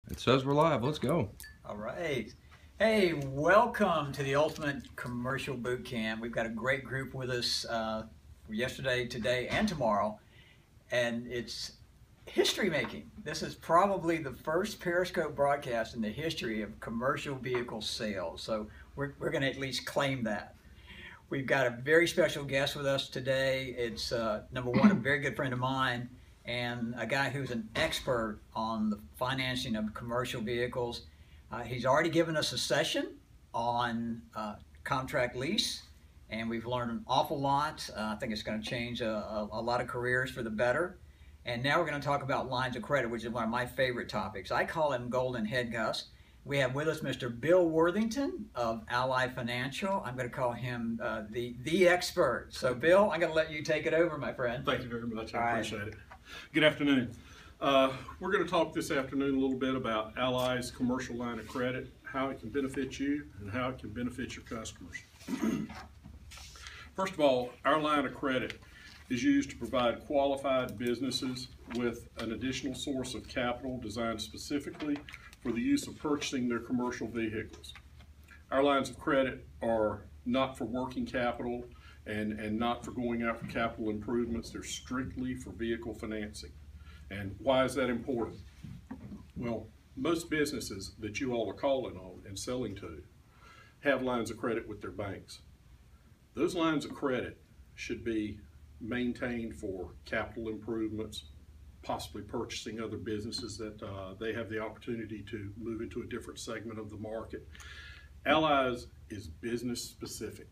It says we're live. Let's go. All right. Hey, welcome to the Ultimate Commercial Boot Camp. We've got a great group with us for yesterday, today, and tomorrow. And it's history making. This is probably the first Periscope broadcast in the history of commercial vehicle sales. So we're going to at least claim that. We've got a very special guest with us today. It's number one, a very good friend of mine, and a guy who's an expert on the financing of commercial vehicles. He's already given us a session on contract lease, and we've learned an awful lot. I think it's going to change a lot of careers for the better. And now we're going to talk about lines of credit, which is one of my favorite topics. I call him golden handcuffs. We have with us Mr. Bill Worthington of Ally Financial. I'm going to call him the expert. So Bill, I'm going to let you take it over, my friend. Thank you very much. I appreciate it. Good afternoon. We're going to talk this afternoon a little bit about Ally's commercial line of credit, how it can benefit you and how it can benefit your customers. First of all, our line of credit is used to provide qualified businesses with an additional source of capital designed specifically for the use of purchasing their commercial vehicles. Our lines of credit are not for working capital and not for going out for capital improvements. They're strictly for vehicle financing. And why is that important? Well, most businesses that you all are calling on and selling to have lines of credit with their banks. Those lines of credit should be maintained for capital improvements, possibly purchasing other businesses that they have the opportunity to move into a different segment of the market. Ally's is business specific.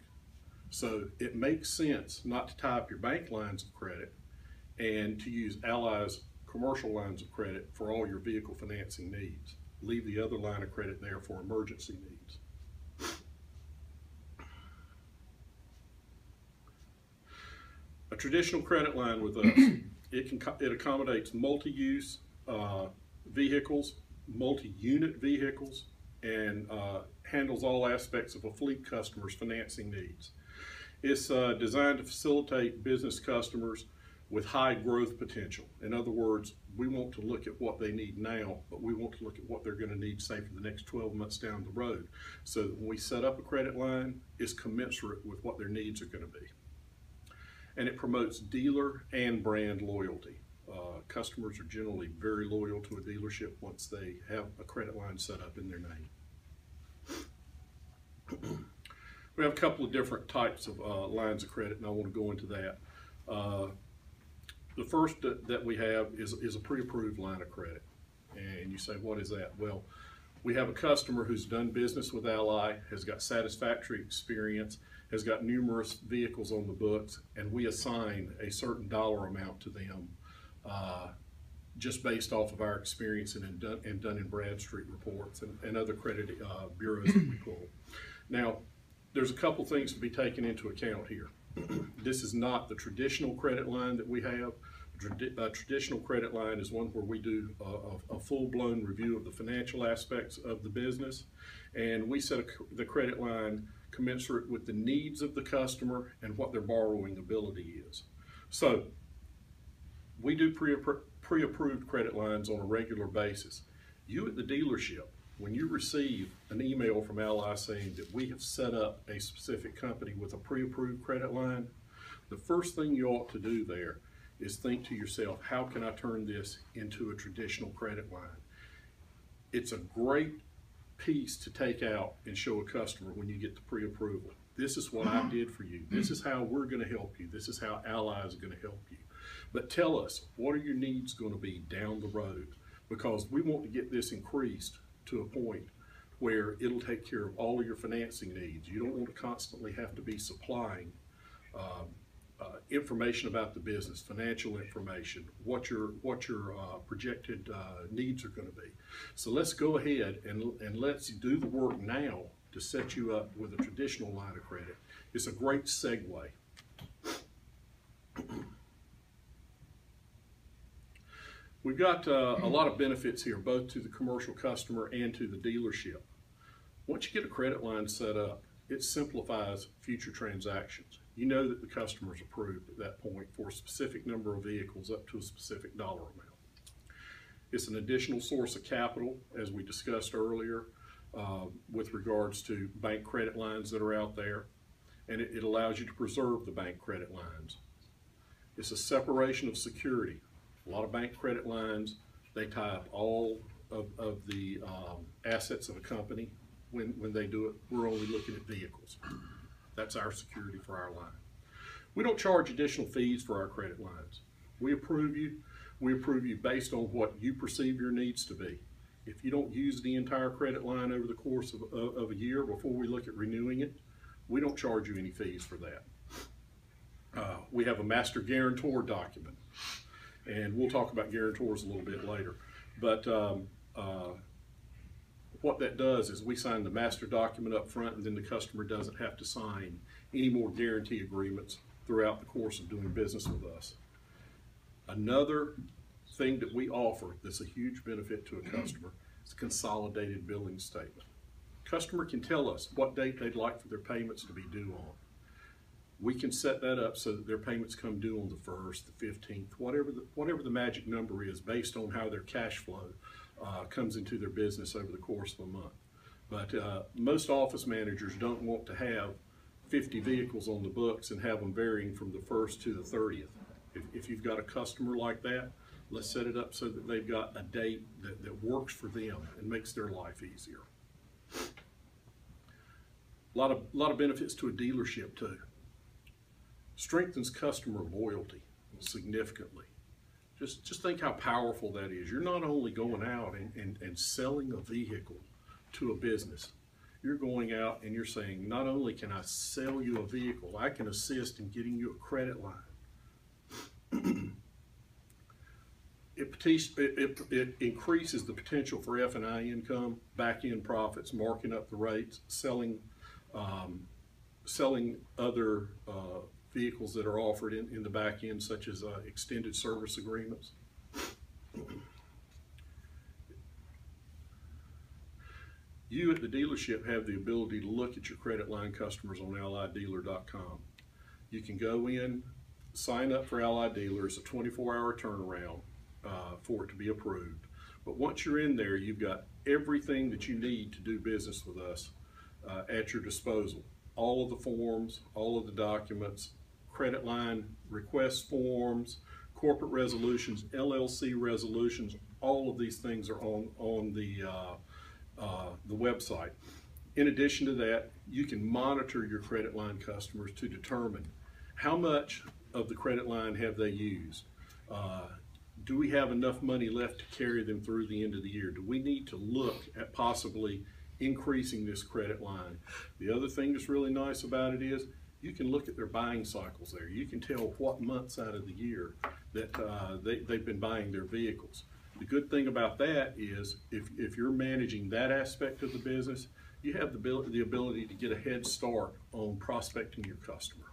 So it makes sense not to tie up your bank lines of credit and to use Ally's commercial lines of credit for all your vehicle financing needs. Leave the other line of credit there for emergency needs. A traditional credit line with us, it accommodates multi-use vehicles, multi-unit vehicles, and handles all aspects of a fleet customer's financing needs. It's designed to facilitate business customers with high growth potential. In other words, we want to look at what they need now, but we want to look at what they're going to need, say, for the next 12 months down the road. So that when we set up a credit line, it's commensurate with what their needs are going to be. And it promotes dealer and brand loyalty. Customers are generally very loyal to a dealership once they have a credit line set up in their name. We have a couple of different types of lines of credit, and I want to go into that. The first that we have is a pre-approved line of credit. And you say, what is that? Well, we have a customer who's done business with Ally, has got satisfactory experience, has got numerous vehicles on the books, and we assign a certain dollar amount to them just based off of our experience and Dun & Bradstreet reports and other credit bureaus that we pull. Now, there's a couple things to be taken into account here. This is not the traditional credit line that we have. A traditional credit line is one where we do a full-blown review of the financial aspects of the business, and we set the credit line commensurate with the needs of the customer and what their borrowing ability is. So we do pre-approved credit lines on a regular basis. You at the dealership, when you receive an email from Ally saying that we have set up a specific company with a pre-approved credit line, the first thing you ought to do there is think to yourself, how can I turn this into a traditional credit line? It's a great piece to take out and show a customer when you get the pre-approval. This is what I did for you. This is how we're going to help you. This is how Ally is going to help you. But tell us, what are your needs going to be down the road? Because we want to get this increased to a point where it'll take care of all of your financing needs. You don't want to constantly have to be supplying information about the business, financial information, what your projected needs are going to be. So let's go ahead and let's do the work now to set you up with a traditional line of credit. It's a great segue. We've got a lot of benefits here, both to the commercial customer and to the dealership. Once you get a credit line set up, it simplifies future transactions. You know that the customer is approved at that point for a specific number of vehicles up to a specific dollar amount. It's an additional source of capital, as we discussed earlier, with regards to bank credit lines that are out there, and it allows you to preserve the bank credit lines. It's a separation of security. A lot of bank credit lines, they tie up all of the assets of a company. When they do it, we're only looking at vehicles. That's our security for our line. We don't charge additional fees for our credit lines. We approve you. We approve you based on what you perceive your needs to be. If you don't use the entire credit line over the course of a year before we look at renewing it, we don't charge you any fees for that. We have a master guarantor document, and we'll talk about guarantors a little bit later. But what that does is we sign the master document up front, and then the customer doesn't have to sign any more guarantee agreements throughout the course of doing business with us. Another thing that we offer that's a huge benefit to a customer is a consolidated billing statement. Customer can tell us what date they'd like for their payments to be due on. We can set that up so that their payments come due on the 1st, the 15th, whatever the magic number is, based on how their cash flow comes into their business over the course of a month. But most office managers don't want to have 50 vehicles on the books and have them varying from the 1st to the 30th. If you've got a customer like that, let's set it up so that they've got a date that works for them and makes their life easier. A lot of benefits to a dealership too. Strengthens customer loyalty significantly. Just think how powerful that is. You're not only going out and selling a vehicle to a business, you're going out and you're saying, not only can I sell you a vehicle, I can assist in getting you a credit line. It increases the potential for F&I income, back-end profits, marking up the rates, selling other vehicles that are offered in the back end, such as extended service agreements. You at the dealership have the ability to look at your credit line customers on allieddealer.com. You can go in, sign up for Allied Dealer. It's a 24-hour turnaround for it to be approved. But once you're in there, you've got everything that you need to do business with us at your disposal. All of the forms, all of the documents, credit line request forms, corporate resolutions, LLC resolutions, all of these things are on the website. In addition to that, you can monitor your credit line customers to determine how much of the credit line have they used. Do we have enough money left to carry them through the end of the year? Do we need to look at possibly increasing this credit line? The other thing that's really nice about it is you can look at their buying cycles there. You can tell what months out of the year that they've been buying their vehicles. The good thing about that is if you're managing that aspect of the business, you have the ability to get a head start on prospecting your customer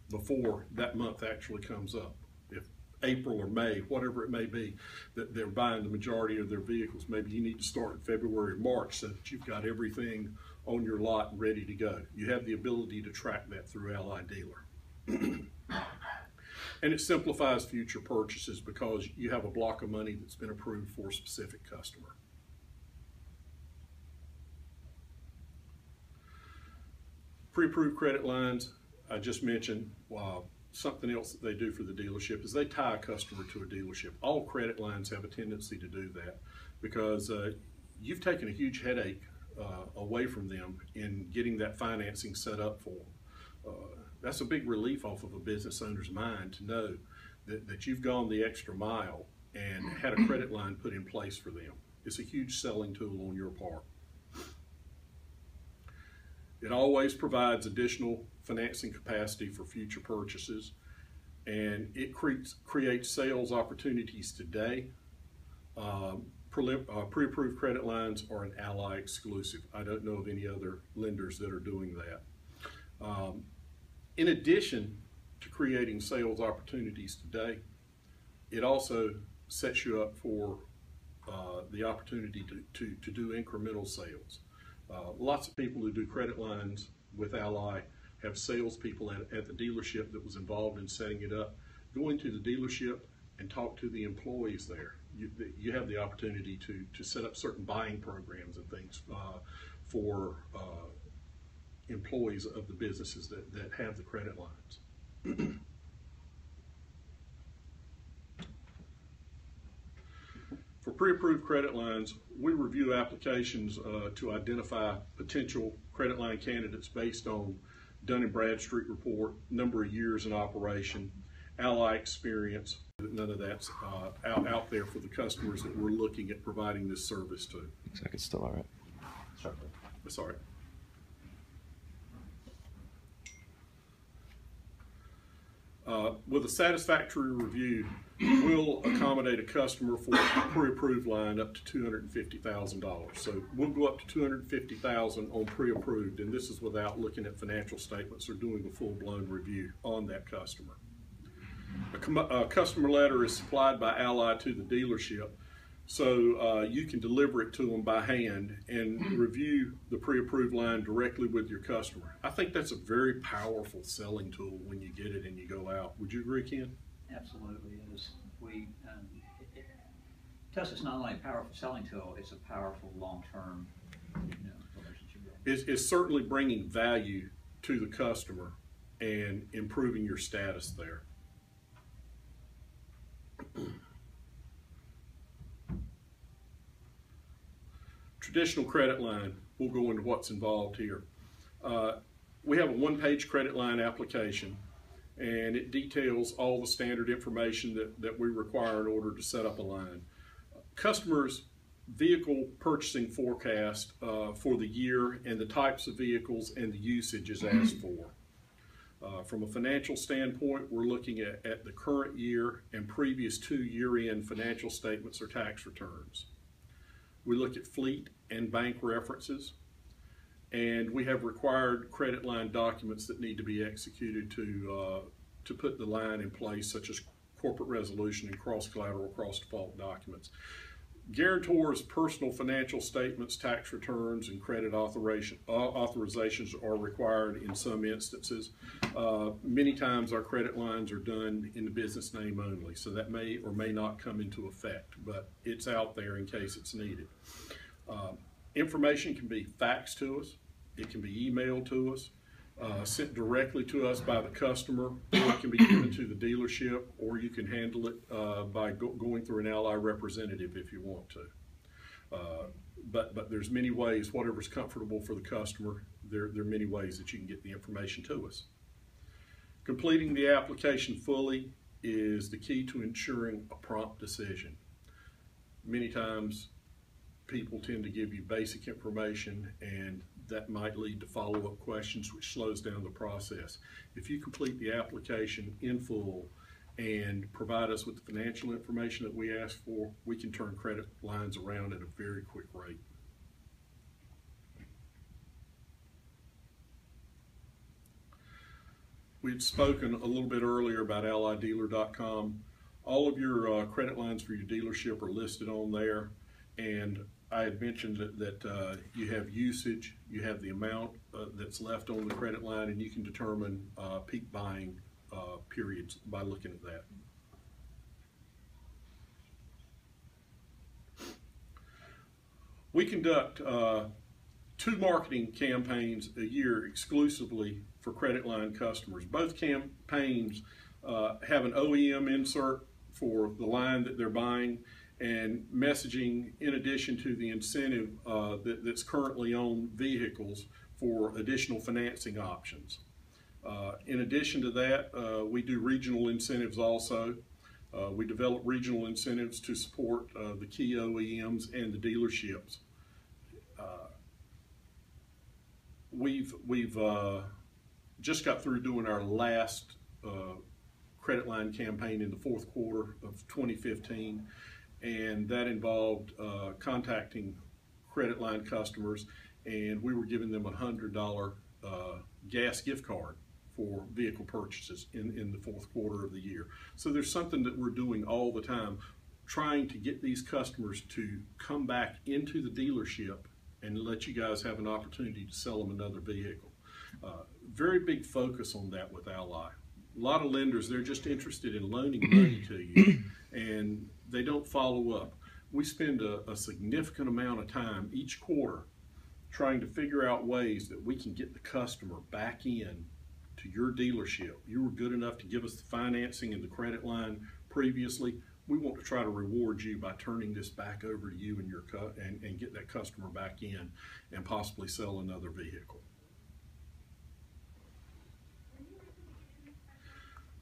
before that month actually comes up. If April or May, whatever it may be, that they're buying the majority of their vehicles, maybe you need to start in February or March so that you've got everything on your lot ready to go. You have the ability to track that through Allied Dealer. And it simplifies future purchases because you have a block of money that's been approved for a specific customer. Pre-approved credit lines, I just mentioned. Something else that they do for the dealership is they tie a customer to a dealership. All credit lines have a tendency to do that because you've taken a huge headache away from them in getting that financing set up for them. That's a big relief off of a business owner's mind to know that you've gone the extra mile and had a credit line put in place for them. It's a huge selling tool on your part. It always provides additional financing capacity for future purchases, and it creates sales opportunities today. Pre-approved credit lines are an Ally exclusive. I don't know of any other lenders that are doing that. In addition to creating sales opportunities today, it also sets you up for the opportunity to do incremental sales. Lots of people who do credit lines with Ally have salespeople at the dealership that was involved in setting it up. Go into the dealership and talk to the employees there. you have the opportunity to set up certain buying programs and things for employees of the businesses that have the credit lines. For pre-approved credit lines, we review applications to identify potential credit line candidates based on Dun & Bradstreet report, number of years in operation, ally experience. None of that's out there for the customers that we're looking at providing this service to. Looks like it's still all right. That's all right. With a satisfactory review, we'll accommodate a customer for a pre-approved line up to $250,000. So we'll go up to $250,000 on pre-approved, and this is without looking at financial statements or doing a full-blown review on that customer. A customer letter is supplied by Ally to the dealership, so you can deliver it to them by hand and review the pre-approved line directly with your customer. I think that's a very powerful selling tool when you get it and you go out. Would you agree, Ken? Absolutely is. To us, it's not only a powerful selling tool, it's a powerful long-term relationship. It's certainly bringing value to the customer and improving your status there. Traditional credit line, we'll go into what's involved here. We have a one-page credit line application, and it details all the standard information that we require in order to set up a line. Customers' vehicle purchasing forecast for the year and the types of vehicles and the usage is asked for. From a financial standpoint, we're looking at the current year and previous 2 year-end financial statements or tax returns. We look at fleet and bank references, and we have required credit line documents that need to be executed to put the line in place, such as corporate resolution and cross-collateral, cross-default documents. Guarantors' personal financial statements, tax returns, and credit authorizations are required in some instances. Many times our credit lines are done in the business name only, so that may or may not come into effect, but it's out there in case it's needed. Information can be faxed to us, it can be emailed to us, sent directly to us by the customer, or it can be given to the dealership, or you can handle it by going through an Ally representative if you want to. But there's many ways, whatever's comfortable for the customer, there are many ways that you can get the information to us. Completing the application fully is the key to ensuring a prompt decision. Many times people tend to give you basic information, and that might lead to follow-up questions, which slows down the process. If you complete the application in full and provide us with the financial information that we ask for, we can turn credit lines around at a very quick rate. We'd spoken a little bit earlier about allydealer.com. All of your credit lines for your dealership are listed on there, and I had mentioned that you have usage, you have the amount that's left on the credit line, and you can determine peak buying periods by looking at that. We conduct 2 marketing campaigns a year exclusively for credit line customers. Both campaigns have an OEM insert for the line that they're buying, and messaging in addition to the incentive that's currently on vehicles for additional financing options. In addition to that, we do regional incentives also. We develop regional incentives to support the key OEMs and the dealerships. We've just got through doing our last credit line campaign in the 4th quarter of 2015. And that involved contacting credit line customers, and we were giving them a $100 gas gift card for vehicle purchases in the 4th quarter of the year. So there's something that we're doing all the time, trying to get these customers to come back into the dealership and let you guys have an opportunity to sell them another vehicle. Very big focus on that with Ally. A lot of lenders, they're just interested in loaning money to you, and they don't follow up. We spend a significant amount of time each quarter trying to figure out ways that we can get the customer back in to your dealership. You were good enough to give us the financing and the credit line previously. We want to try to reward you by turning this back over to you and your and get that customer back in and possibly sell another vehicle.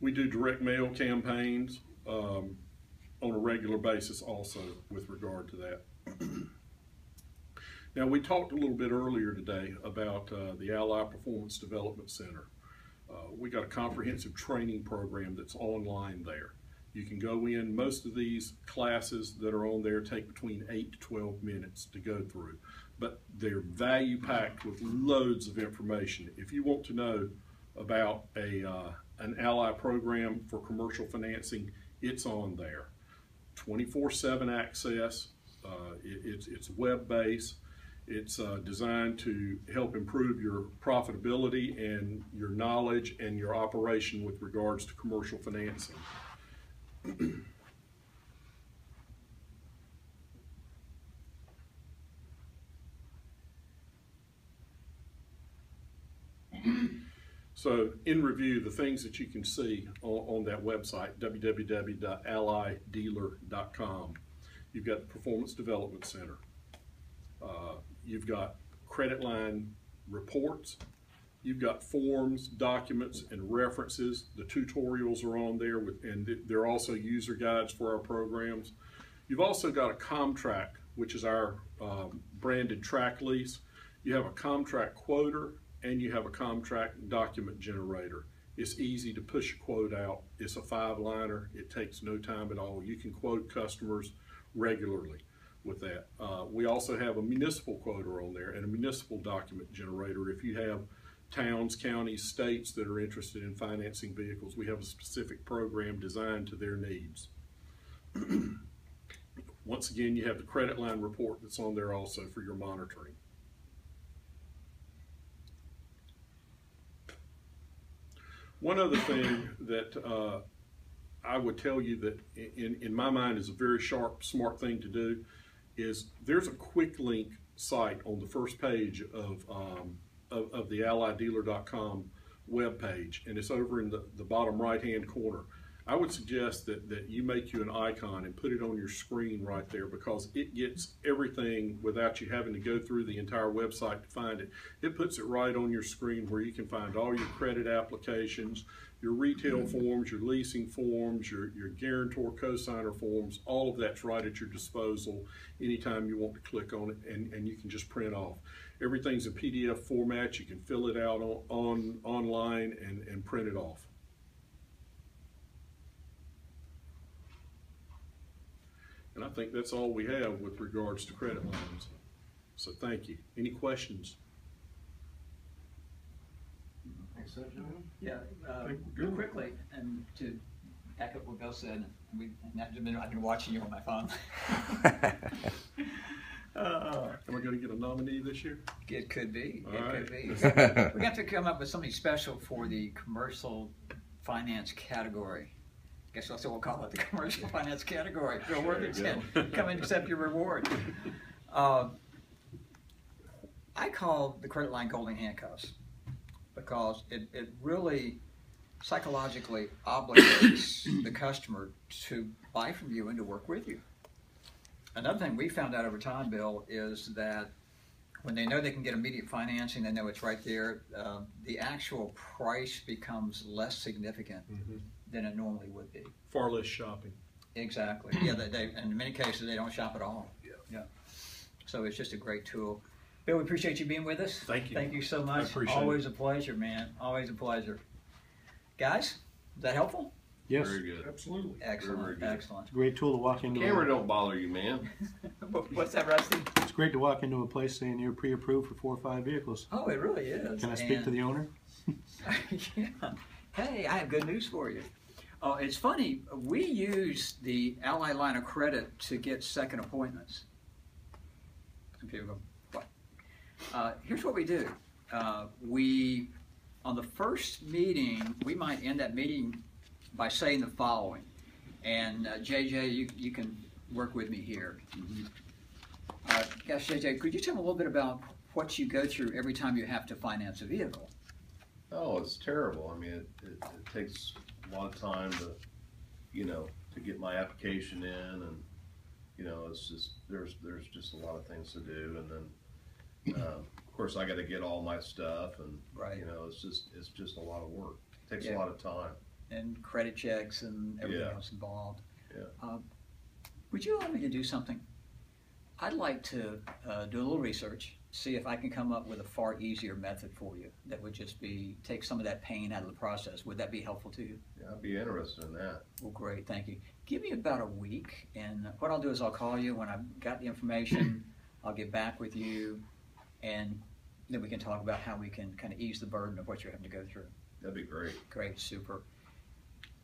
We do direct mail campaigns on a regular basis also with regard to that. Now, we talked a little bit earlier today about the Ally Performance Development Center. We got a comprehensive training program that's online there. You can go in. Most of these classes that are on there take between 8 to 12 minutes to go through, but they're value packed with loads of information. If you want to know about an Ally program for commercial financing, it's on there. 24/7 access. It's web-based. It's designed to help improve your profitability and your knowledge and your operation with regards to commercial financing. So, in review, the things that you can see on that website, www.allydealer.com, you've got the Performance Development Center. You've got credit line reports. You've got forms, documents, and references. The tutorials are on there, and they're also user guides for our programs. You've also got a ComTrack, which is our branded track lease. You have a ComTrack quoter, and you have a ComTrack document generator. It's easy to push a quote out. It's a 5-liner. It takes no time at all. You can quote customers regularly with that. We also have a municipal quoter on there and a municipal document generator. If you have towns, counties, states that are interested in financing vehicles, we have a specific program designed to their needs. Once again, you have the credit line report that's on there also for your monitoring. One other thing that I would tell you that in my mind is a very sharp, smart thing to do is there's a quick link site on the first page of the allydealer.com webpage, and it's over in the bottom right-hand corner. I would suggest that you make you an icon and put it on your screen right there, because it gets everything without you having to go through the entire website to find it. It puts it right on your screen where you can find all your credit applications, your retail forms, your leasing forms, your guarantor cosigner forms. All of that's right at your disposal anytime you want to click on it, and you can just print off. Everything's in PDF format. You can fill it out online and print it off. And I think that's all we have with regards to credit lines. So thank you. Any questions? Thanks, so, John. Yeah, real quickly, and to back up what Bill said, I've been watching you on my phone. Am I going to get a nominee this year? It could be. All It right. could be. We got to come up with something special for the commercial finance category. Guess that's what we'll call it, the commercial finance category. Bill Worthington, come and accept your reward. I call the credit line golden handcuffs because it really psychologically obligates the customer to buy from you and to work with you. Another thing we found out over time, Bill, is that when they know they can get immediate financing, they know it's right there, the actual price becomes less significant than it normally would be. Far less shopping. Exactly. Yeah, they in many cases, they don't shop at all. Yeah. So it's just a great tool. Bill, we appreciate you being with us. Thank you. Thank you so much. I appreciate Always a pleasure, man. Always a pleasure. Guys, is that helpful? Yes. Very good. Absolutely. Excellent. Very good. Excellent. It's a great tool to walk into. Camera don't bother you, man. What's that, Rusty? It's great to walk into a place saying you're pre-approved for 4 or 5 vehicles. Oh, it really is. Can I speak to the owner? Yeah. Hey, I have good news for you. It's funny, we use the Ally line of credit to get second appointments. Some people go, what? Here's what we do. We on the first meeting, we might end that meeting by saying the following. And JJ, you can work with me here. Gosh, JJ, could you tell me a little bit about what you go through every time you have to finance a vehicle? Oh, it's terrible. I mean, it takes a lot of time to, to get my application in, and it's just there's just a lot of things to do, and then of course I got to get all my stuff, and right. It's just a lot of work. It takes a lot of time. And credit checks and everything else involved. Yeah. Would you allow me to do something? I'd like to do a little research, see if I can come up with a far easier method for you that would just take some of that pain out of the process. Would that be helpful to you? Yeah, I'd be interested in that. Well, great, thank you. Give me about a week, and what I'll do is I'll call you when I've got the information. I'll get back with you, and then we can talk about how we can kind of ease the burden of what you're having to go through. That'd be great. Great, super.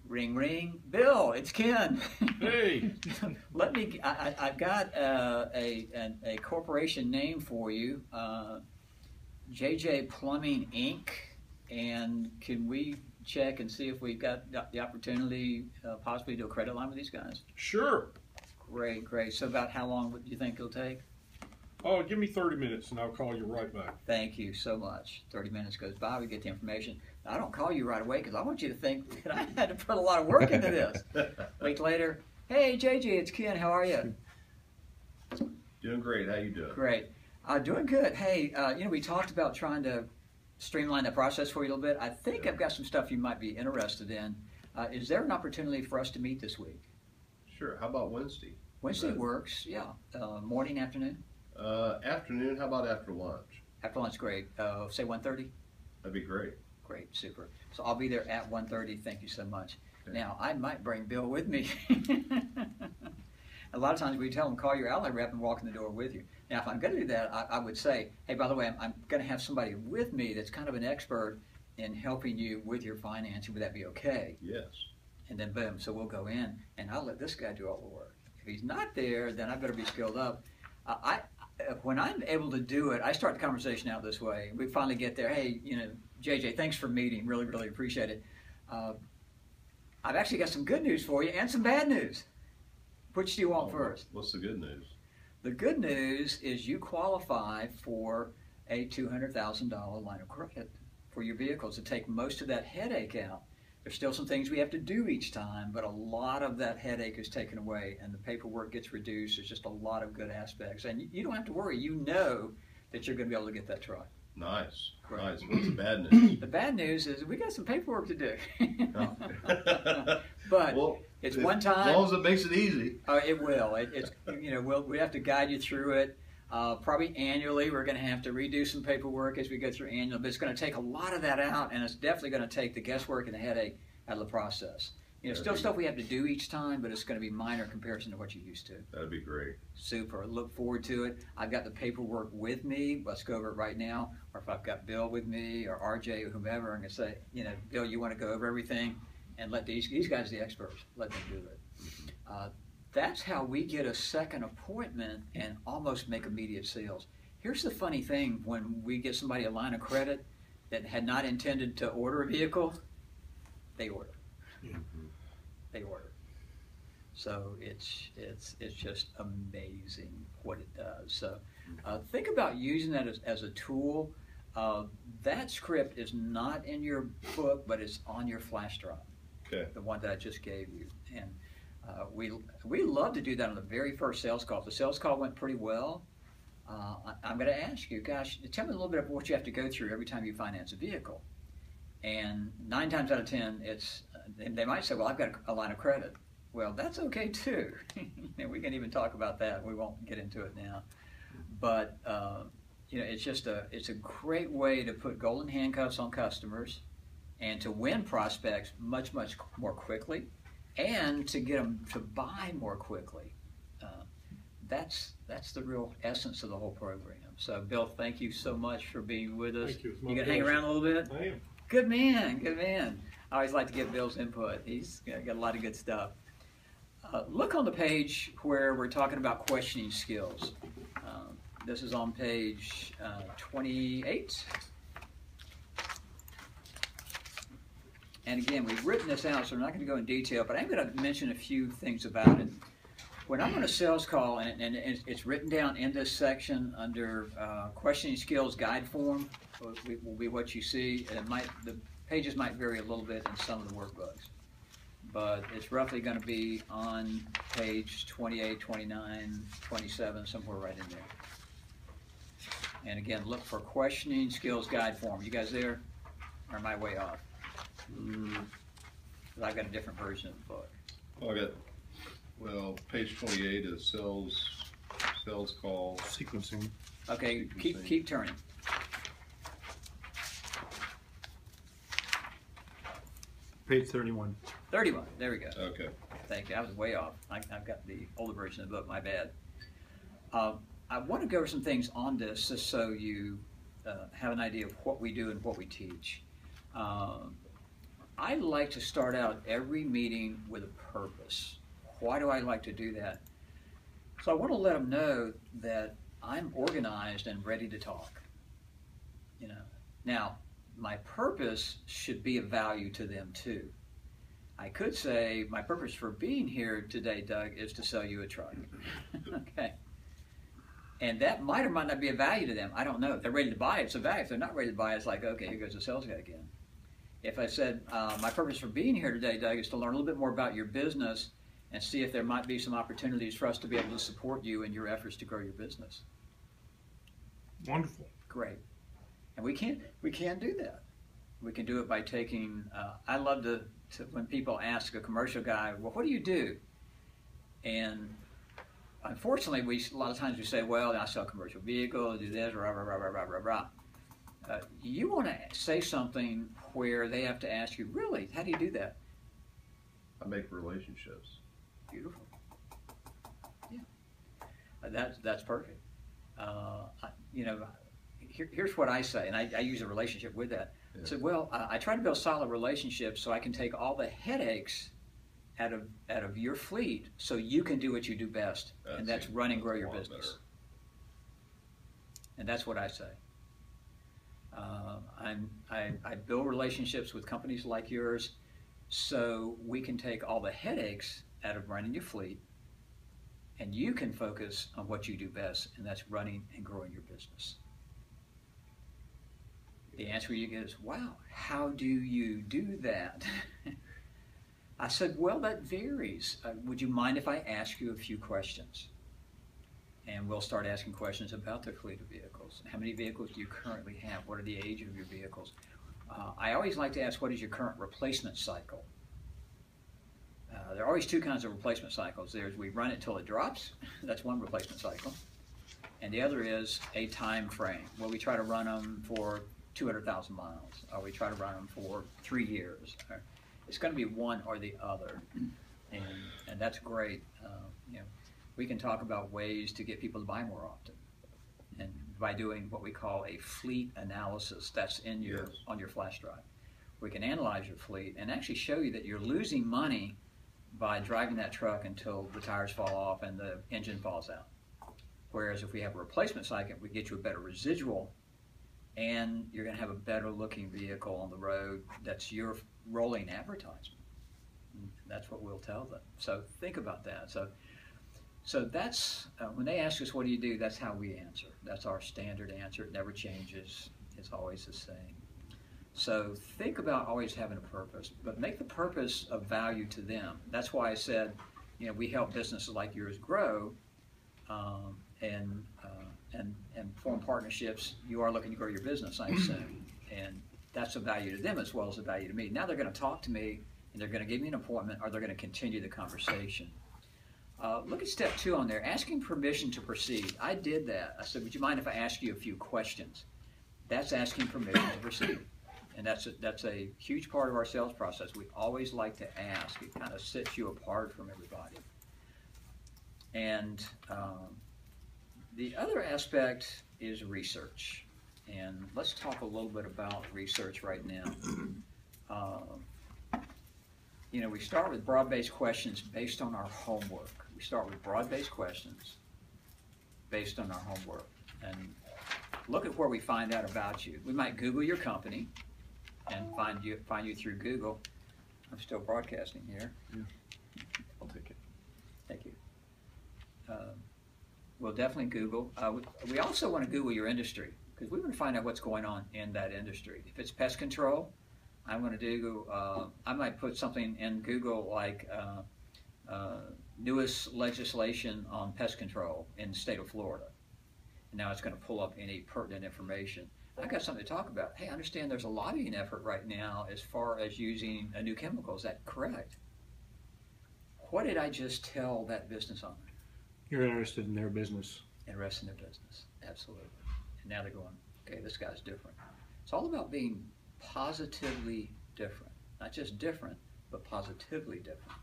Ring, ring. Bill, it's Ken. Hey. I've got a corporation name for you, JJ Plumbing Inc. And can we check and see if we've got the opportunity possibly to do a credit line with these guys? Sure. Great, great. So about how long do you think it'll take? Oh, give me 30 minutes and I'll call you right back. Thank you so much. 30 minutes goes by, we get the information. I don't call you right away because I want you to think that I had to put a lot of work into this. A week later, hey JJ, it's Ken, how are you? Doing great, how you doing? Great. Doing good. Hey, we talked about trying to streamline that process for you a little bit. I think I've got some stuff you might be interested in. Is there an opportunity for us to meet this week? Sure, how about Wednesday? Wednesday works, yeah. Morning, afternoon? Afternoon, how about after lunch? After lunch, great. Say 1:30? That'd be great. Great, super. So I'll be there at 1:30. Thank you so much. Okay. Now, I might bring Bill with me. A lot of times we tell them, call your outlet rep and walk in the door with you. Now, if I'm going to do that, I would say, hey, by the way, I'm going to have somebody with me that's kind of an expert in helping you with your financing. Would that be okay? Yes. And then boom, so we'll go in, and I'll let this guy do all the work. If he's not there, then I better be skilled up. When I'm able to do it, I start the conversation out this way. We finally get there. Hey, JJ, thanks for meeting. Really, really appreciate it. I've actually got some good news for you and some bad news. Which do you want first? What's the good news? The good news is you qualify for a $200,000 line of credit for your vehicles to take most of that headache out. There's still some things we have to do each time, but a lot of that headache is taken away and the paperwork gets reduced. There's just a lot of good aspects. And you don't have to worry. You know that you're going to be able to get that truck. Nice. Great. Nice. What's the bad news? The bad news is we got some paperwork to do. But it's one time. As long as it makes it easy. It will. We have to guide you through it. Probably annually, we're going to have to redo some paperwork as we go through annual, but it's going to take a lot of that out, and it's definitely going to take the guesswork and the headache out of the process. Still stuff we have to do each time, but it's going to be minor in comparison to what you're used to. That'd be great. Super. Look forward to it. I've got the paperwork with me. Let's go over it right now. Or if I've got Bill with me or RJ or whomever, I'm going to say, Bill, you want to go over everything, and let these guys, the experts, let them do it. That's how we get a second appointment and almost make immediate sales. Here's the funny thing: when we get somebody a line of credit that had not intended to order a vehicle, they order. Yeah. They order. So it's just amazing what it does. So think about using that as a tool. That script is not in your book, but it's on your flash drive. Okay. The one that I just gave you. And we love to do that on the very first sales call. If the sales call went pretty well, I'm going to ask you, gosh, tell me a little bit of what you have to go through every time you finance a vehicle. And 9 times out of 10, they might say, well, I've got a line of credit. Well, that's okay too. We can even talk about that. We won't get into it now. But it's a great way to put golden handcuffs on customers and to win prospects much, much more quickly, and to get them to buy more quickly. That's the real essence of the whole program. So, Bill, thank you so much for being with us. Thank you. You gonna hang around a little bit? I am. Good man, good man. I always like to get Bill's input. He's got a lot of good stuff. Look on the page where we're talking about questioning skills. This is on page 28. And again, we've written this out, so I'm not going to go in detail, but I'm going to mention a few things about it. When I'm on a sales call, and it's written down in this section under questioning skills guide form, will be what you see. And the pages might vary a little bit in some of the workbooks, but it's roughly going to be on page 28, 29, 27, somewhere right in there. And again, look for questioning skills guide form. You guys there? Or am I way off? 'Cause I've got a different version of the book. Well, page 28 is sales call. Sequencing. Okay, Sequencing. keep turning. Page 31. 31, there we go. Okay. Thank you, I was way off. I've got the older version of the book, my bad. I want to go over some things on this just so you have an idea of what we do and what we teach. I like to start out every meeting with a purpose. Why do I like to do that? So I want to let them know that I'm organized and ready to talk. You know, now my purpose should be of value to them too. I could say my purpose for being here today, Doug, is to sell you a truck. Okay. And that might or might not be of value to them. I don't know. If they're ready to buy it, it's a value. If they're not ready to buy it, it's like, okay, here goes the sales guy again. If I said, my purpose for being here today, Doug, is to learn a little bit more about your business and see if there might be some opportunities for us to be able to support you in your efforts to grow your business. Wonderful. Great. And we can do that. We can do it by taking, I love to when people ask a commercial guy, well, what do you do? And unfortunately, a lot of times we say, well, I sell commercial vehicles, do this, rah, rah, rah, rah, rah, rah, rah. You want to say something where they have to ask you, really, how do you do that? I make relationships. Beautiful. Yeah. That's perfect. Here's what I say, and I use a relationship with that. Yeah. I said, well, I try to build solid relationships so I can take all the headaches out of your fleet so you can do what you do best, and that's run and grow your business. Better. And that's what I say. I build relationships with companies like yours so we can take all the headaches out of running your fleet, and you can focus on what you do best, and that's running and growing your business. The answer you get is, wow, how do you do that? I said, well, that varies. Would you mind if I ask you a few questions? And we'll start asking questions about their fleet of vehicles. How many vehicles do you currently have? What are the age of your vehicles? I always like to ask, what is your current replacement cycle? There are always two kinds of replacement cycles. There's we run it till it drops. That's one replacement cycle. And the other is a time frame, where we try to run them for 200,000 miles, or we try to run them for 3 years. It's going to be one or the other, and that's great. We can talk about ways to get people to buy more often, and by doing what we call a fleet analysis. That's in your on your flash drive. We can analyze your fleet and actually show you that you're losing money by driving that truck until the tires fall off and the engine falls out. Whereas if we have a replacement cycle, we get you a better residual, and you're going to have a better looking vehicle on the road. That's your rolling advertisement. That's what we'll tell them. So think about that. So that's, when they ask us, what do you do? That's how we answer. That's our standard answer. It never changes. It's always the same. So think about always having a purpose, but make the purpose of value to them. That's why I said, we help businesses like yours grow, and form partnerships. You are looking to grow your business, I assume, and that's a value to them as well as a value to me. Now they're going to talk to me, and they're going to give me an appointment, or they're going to continue the conversation. Look at step 2 on there, asking permission to proceed. I did that. I said, would you mind if I ask you a few questions? That's asking permission to proceed. And that's a huge part of our sales process. We always like to ask. It kind of sets you apart from everybody. And the other aspect is research. And let's talk a little bit about research right now. We start with broad-based questions based on our homework. We start with broad-based questions based on our homework. And look at where we find out about you. We might Google your company and find you through Google. I'm still broadcasting here. I'll take it. Thank you. We'll definitely Google. We also want to Google your industry because we want to find out what's going on in that industry. If it's pest control, I'm going to do. I might put something in Google like newest legislation on pest control in the state of Florida. And now it's going to pull up any pertinent information. I got something to talk about. Hey, I understand there's a lobbying effort right now as far as using a new chemical. Is that correct? What did I just tell that business owner? You're interested in their business. Invest in their business, absolutely. And now they're going, okay, this guy's different. It's all about being positively different. Not just different, but positively different.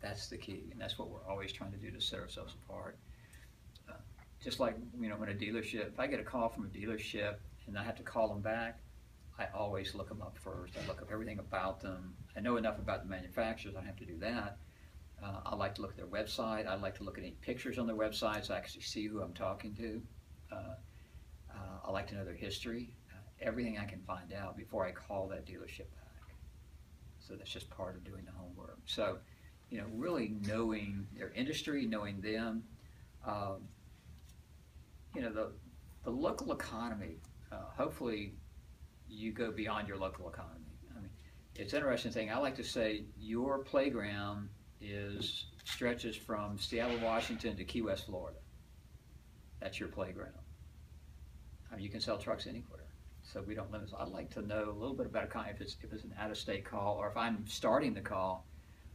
That's the key, and that's what we're always trying to do to set ourselves apart. Just like, when a dealership, if I get a call from a dealership and I have to call them back, I always look them up first. I look up everything about them. I know enough about the manufacturers, I don't have to do that. I like to look at their website. I like to look at any pictures on their website so I actually see who I'm talking to. I like to know their history, everything I can find out before I call that dealership back. So that's just part of doing the homework. So, really knowing their industry, knowing them. The local economy, hopefully you go beyond your local economy. I mean, it's an interesting thing. I like to say your playground stretches from Seattle, Washington to Key West, Florida. That's your playground. I mean, you can sell trucks anywhere, so we don't limit. I'd like to know a little bit about if it's an out-of-state call or if I'm starting the call.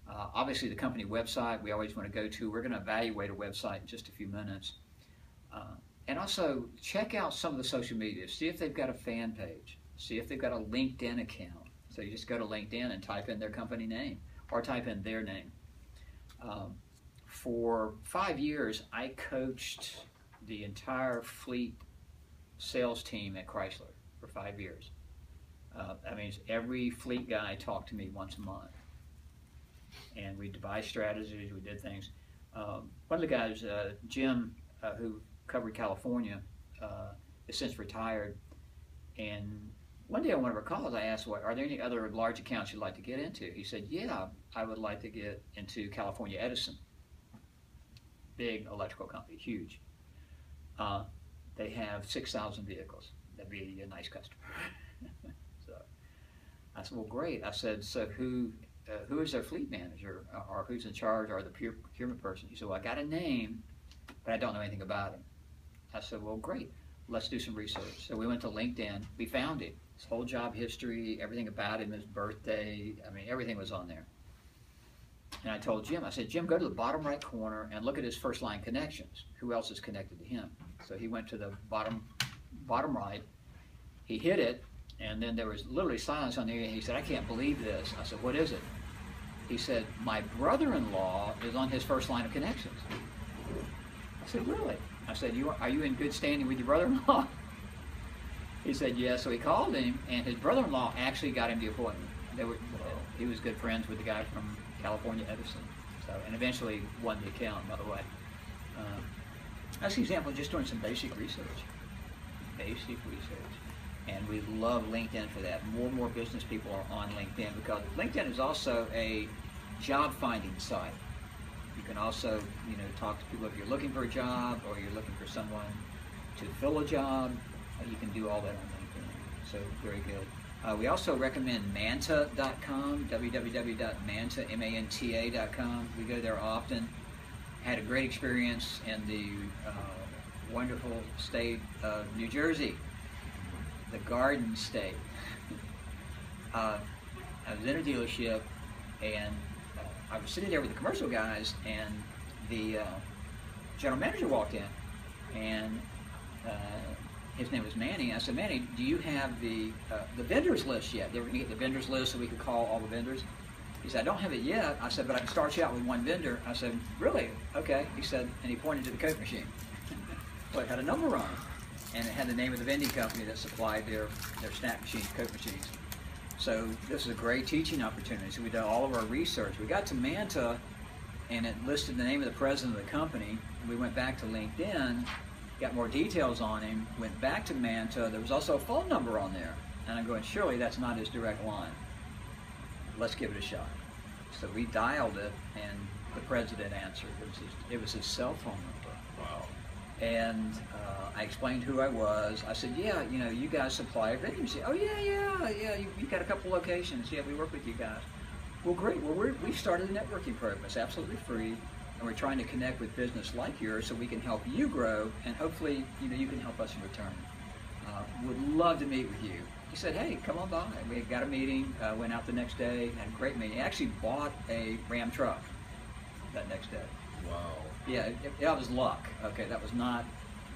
Obviously, the company website we always want to go to. We're going to evaluate a website in just a few minutes. And also check out some of the social media. See if they've got a fan page. See if they've got a LinkedIn account. So you just go to LinkedIn and type in their company name or type in their name. For 5 years, I coached the entire fleet sales team at Chrysler for 5 years. That means every fleet guy talked to me once a month. And we devised strategies, we did things. One of the guys, Jim, who covered California, is since retired. And one day on one of our calls, I asked, are there any other large accounts you'd like to get into? He said, yeah, I would like to get into California Edison. Big electrical company, huge. They have 6,000 vehicles. That'd be a nice customer. So I said, well, great. I said, so who is their fleet manager or who's in charge or the procurement person? He said, well, I got a name, but I don't know anything about him. I said, well, great. Let's do some research. So we went to LinkedIn. We found him. His whole job history, everything about him, his birthday, I mean, everything was on there. And I told Jim, I said, Jim, go to the bottom right corner and look at his first line connections. Who else is connected to him? So he went to the bottom right. He hit it, and then there was literally silence on there, and he said, I can't believe this. I said, what is it? He said, my brother-in-law is on his first line of connections. I said, really? I said, are you in good standing with your brother-in-law? He said, yeah. So he called him, and his brother-in-law actually got him the appointment. He was good friends with the guy from California Edison. So, and eventually won the account, by the way. That's an example of just doing some basic research. And we love LinkedIn for that. More and more business people are on LinkedIn because LinkedIn is also a job finding site. You can also, talk to people if you're looking for a job or you're looking for someone to fill a job. You can do all that on LinkedIn. So very good. We also recommend manta.com, www.manta.com. We go there often. Had a great experience in the wonderful state of New Jersey, the Garden State. I was in a dealership, and I was sitting there with the commercial guys, and the general manager walked in, and his name was Manny. I said, Manny, do you have the vendors list yet? They were going to get the vendors list so we could call all the vendors. He said, I don't have it yet. I said, but I can start you out with one vendor. I said, really? Okay. He said, and he pointed to the Coke machine. So it had a number on it, and it had the name of the vending company that supplied their snack machines, Coke machines. So this is a great teaching opportunity. So we did all of our research. We got to Manta, and it listed the name of the president of the company. We went back to LinkedIn, got more details on him, went back to Manta. There was also a phone number on there. And I'm going, surely that's not his direct line. Let's give it a shot. So we dialed it, and the president answered. It was his cell phone number. Wow. And I explained who I was. I said, yeah, you know, you guys supply a venue. He said, oh, yeah, you've got a couple locations. Yeah, we work with you guys. Well, great. Well, we've started a networking program. It's absolutely free, and we're trying to connect with business like yours so we can help you grow, and hopefully, you know, you can help us in return. Would love to meet with you. He said, hey, come on by. We got a meeting, went out the next day, had a great meeting. He actually bought a Ram truck that next day. Wow. Yeah, that was luck. Okay, that was not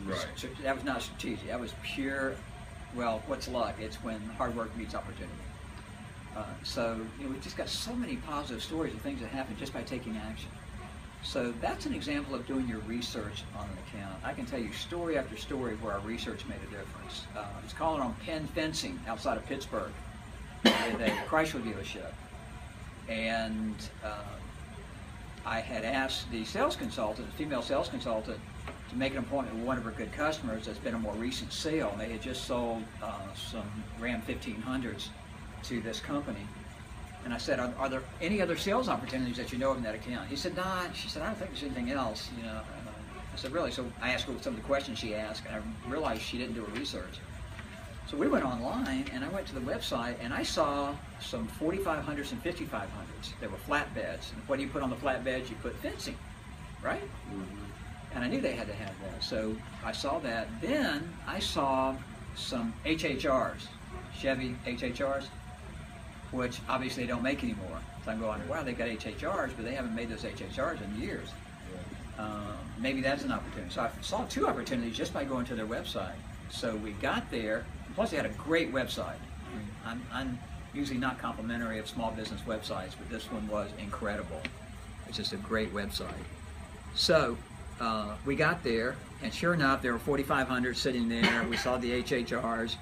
Right. that was not strategic. That was pure. Well, what's luck? It's when hard work meets opportunity. So you know, we've just got so many positive stories of things that happen just by taking action. So that's an example of doing your research on an account. I can tell you story after story where our research made a difference. I was calling on Penn Fencing outside of Pittsburgh with a Chrysler dealership, and I had asked the sales consultant, the female sales consultant, to make an appointment with one of her good customers that's been a more recent sale. They had just sold some Ram 1500s to this company. And I said, are there any other sales opportunities that you know of in that account? He said, nah. She said, I don't think there's anything else, you know. I said, really? So I asked her some of the questions she asked, and I realized she didn't do her research. So we went online, and I went to the website, and I saw some 4500s and 5500s. They were flatbeds. And what do you put on the flatbeds? You put fencing, right? Mm-hmm. And I knew they had to have that. So I saw that. Then I saw some HHRs, Chevy HHRs, which obviously they don't make anymore. So I'm going, wow, they got HHRs, but they haven't made those HHRs in years. Maybe that's an opportunity. So I saw two opportunities just by going to their website. So we got there, plus they had a great website. I'm usually not complimentary of small business websites, but this one was incredible. It's just a great website. So we got there, and sure enough, there were 4,500 sitting there. We saw the HHRs.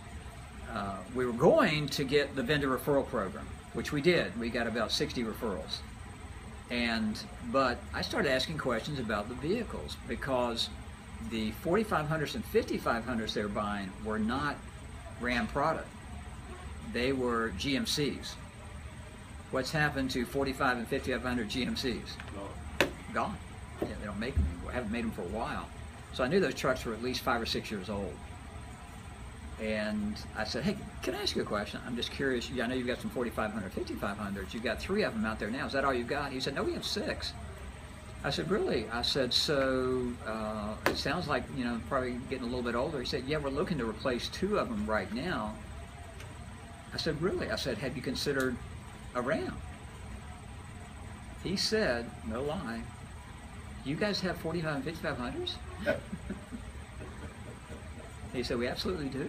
We were going to get the vendor referral program, which we did. We got about 60 referrals. But I started asking questions about the vehicles because the 4,500s and 5,500s they were buying were not Ram product. They were GMCs. What's happened to 45 and 5,500 GMCs? Gone. Yeah, they don't make them anymore. Haven't made them for a while. So I knew those trucks were at least 5 or 6 years old. And I said, hey, can I ask you a question? I'm just curious. I know you've got some 4,500, 5,500s. You've got 3 of them out there now. Is that all you've got? He said, no, we have 6. I said, really? I said, so it sounds like, you know, probably getting a little bit older. He said, yeah, we're looking to replace 2 of them right now. I said, really? I said, have you considered a Ram? He said, no lie, you guys have 45 and 5,500s? He said, we absolutely do.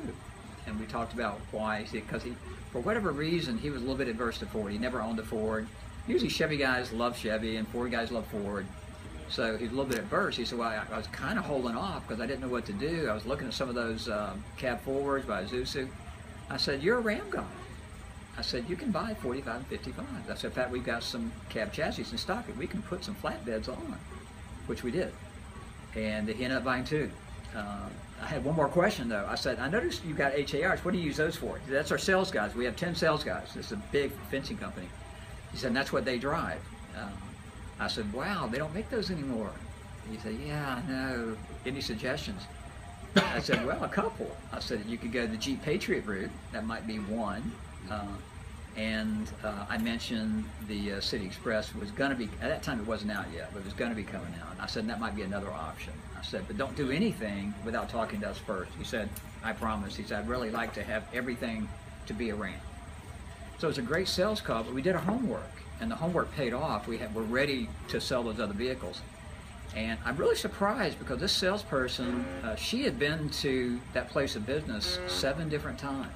And we talked about why. Because for whatever reason, he was a little bit adverse to Ford. He never owned a Ford. Usually Chevy guys love Chevy and Ford guys love Ford. So he was a little bit adverse. He said, well, I was kind of holding off because I didn't know what to do. I was looking at some of those cab forwards by Isuzu. I said, you're a Ram guy. I said, you can buy 45 and 55. I said, in fact, we've got some cab chassis in stock and we can put some flatbeds on, which we did. And he ended up buying 2. I had one more question though. I said, I noticed you got HARs. What do you use those for? That's our sales guys. We have 10 sales guys. It's a big fencing company. He said, and that's what they drive. I said, wow, they don't make those anymore. He said, yeah, I know. Any suggestions? I said, well, a couple. I said, you could go the Jeep Patriot route. That might be one. I mentioned the City Express was going to be, at that time it wasn't out yet, but it was going to be coming out. I said, that might be another option. I said, but don't do anything without talking to us first. He said, I promise. He said, I'd really like to have everything to be a Ram. So it was a great sales call, but we did our homework, and the homework paid off. We're ready to sell those other vehicles. And I'm really surprised because this salesperson, she had been to that place of business 7 different times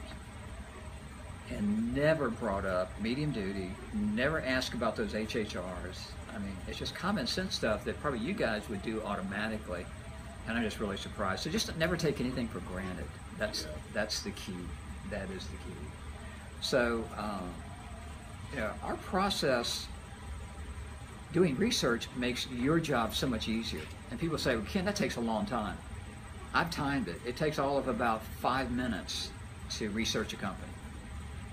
and never brought up medium duty, never asked about those HHRs. I mean, it's just common sense stuff that probably you guys would do automatically, and I'm just really surprised. So just never take anything for granted. That's the key. That is the key. So, our process, doing research makes your job so much easier. And people say, well, Ken, that takes a long time. I've timed it. It takes all of about 5 minutes to research a company.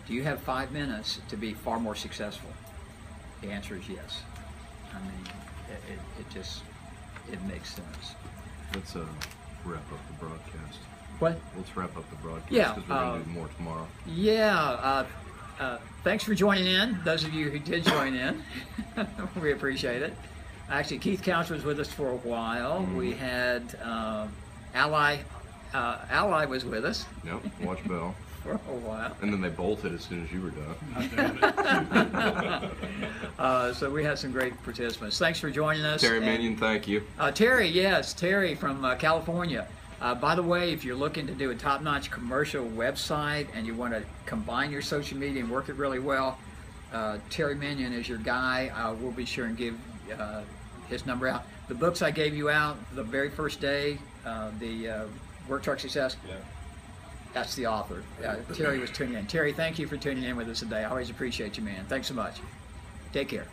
Do you have 5 minutes to be far more successful? The answer is yes. I mean, it makes sense. Let's wrap up the broadcast. What? Let's wrap up the broadcast Yeah, because we're going to do more tomorrow. Yeah. Thanks for joining in. Those of you who did join in, we appreciate it. Actually, Keith Couch was with us for a while. We had Ally was with us Yep, watch Bell. for a while. And then they bolted as soon as you were done. So we had some great participants. Thanks for joining us. Terry And, Mannion, thank you. Terry, yes, Terry from California. By the way, if you're looking to do a top-notch commercial website and you want to combine your social media and work it really well, Terry Mannion is your guy. We'll be sure and give his number out. The books I gave you out the very first day, the Work Truck Success, that's the author. Terry was tuning in. Terry, thank you for tuning in with us today. I always appreciate you, man. Thanks so much. Take care.